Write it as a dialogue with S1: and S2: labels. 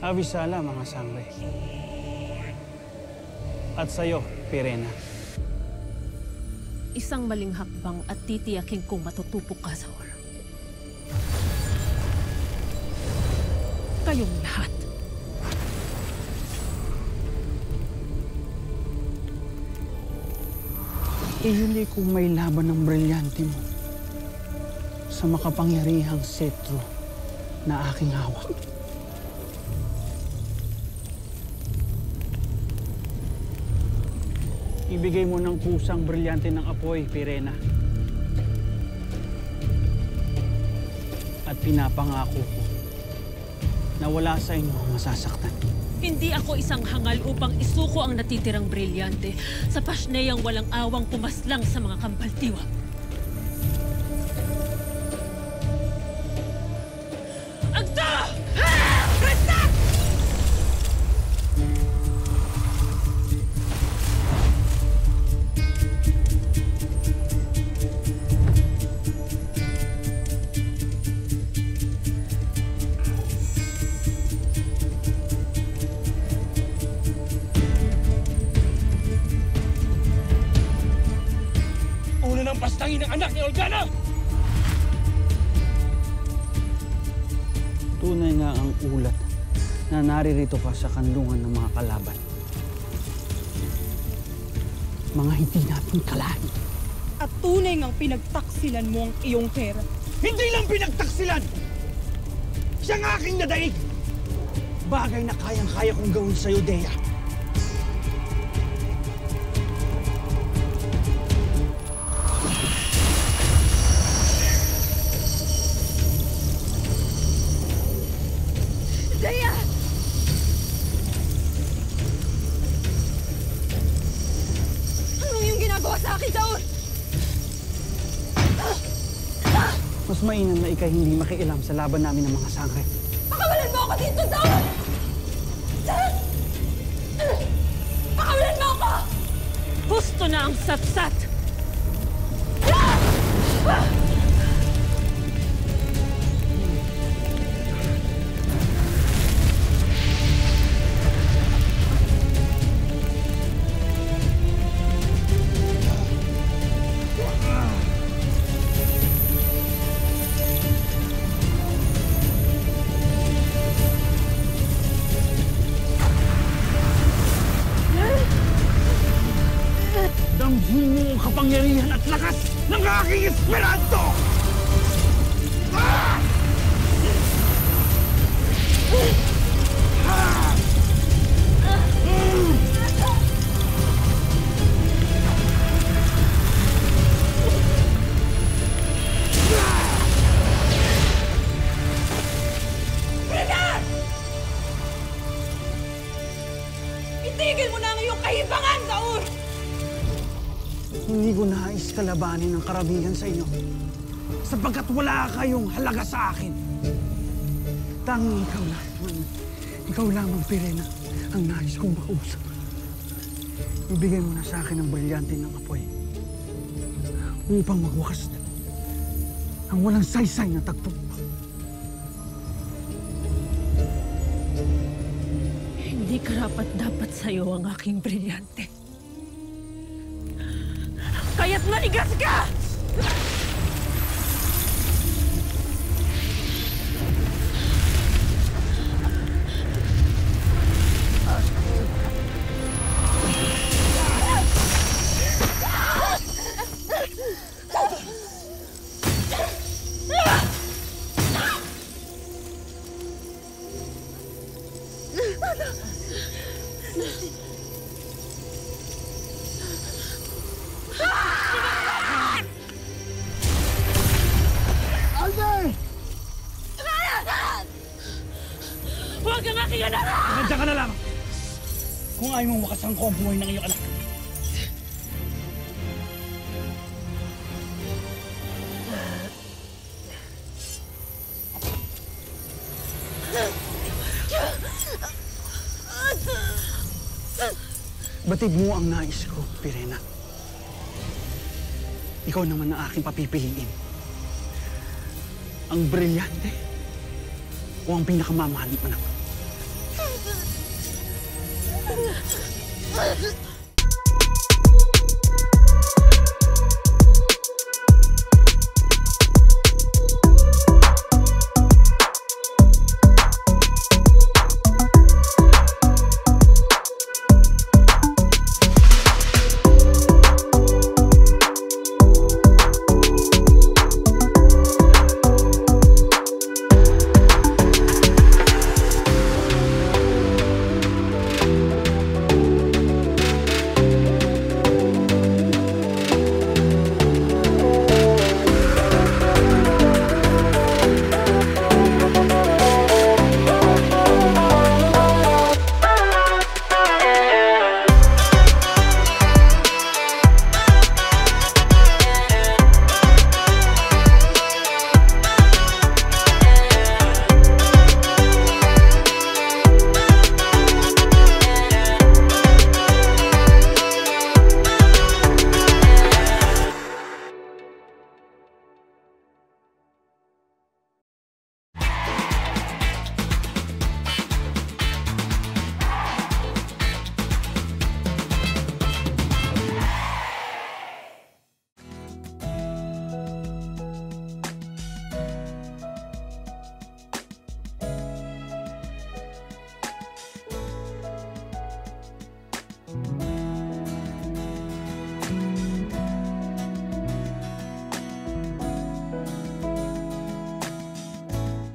S1: Avisala, mga sangre. At sa'yo, Pirena.
S2: Isang maling hakbang at titiyakin kong matutupok ka, Zaur. Kayong lahat.
S1: Hindi kung may laban ng brilyante mo sa makapangyarihang setro na aking hawak. Ibigay mo ng kusang brilyante ng apoy, Pirena. At pinapangako ko na wala sa inyo ang masasaktan.
S2: Hindi ako isang hangal upang isuko ang natitirang brilyante sa pasneyang walang awang pumaslang sa mga kambaltiwa. Agda! Basta!
S3: Pastangin ng anak ni Olgana!
S1: Tunay nga ang ulat na naririto ka sa kanlungan ng mga kalaban. Mga hindi natin kalahin.
S4: At tunay ngang pinagtaksilan mo ang iyong pera.
S3: Hindi lang pinagtaksilan! Siyang aking nadaig! Bagay na kayang-kaya kong gawin sa'yo, Dea.
S4: Dea! Anong iyong ginagawa sa akin, Zaur?
S1: Mas mainam na ikay hindi makialam sa laban namin ng mga sangre.
S4: Pakawalan mo ako dito, Zaur! Pakawalan mo ako!
S2: Gusto na ang satsat!
S3: Damhin mo ang kapangyarihan at lakas ng aking Esperanto! Ah! Ah!
S4: Brigad! Itigil mo na ang iyong kahibangan, Zaur!
S1: Hindi ko nais kalabanin ang karamihan sa inyo sapagkat wala kayong halaga sa akin. Tanging ikaw lamang, Pirena, ang nais kong makausap. Ibigay mo na sa akin ang brilyante ng apoy upang magwakas na ang walang saysay na tagpo.
S2: Hindi karapat-dapat sa'yo ang aking brilyante. Kaya't manigas ka! Huwag kang aking anak!
S3: Nandiyan ka na lang! Kung ayaw mong makasang ko ang buhay ng iyong anak.
S1: Batid mo ang nais ko, Pirena. Ikaw naman ang aking papipiliin. Ang brilyante o ang pinakamamahal mong anak.
S3: Ah!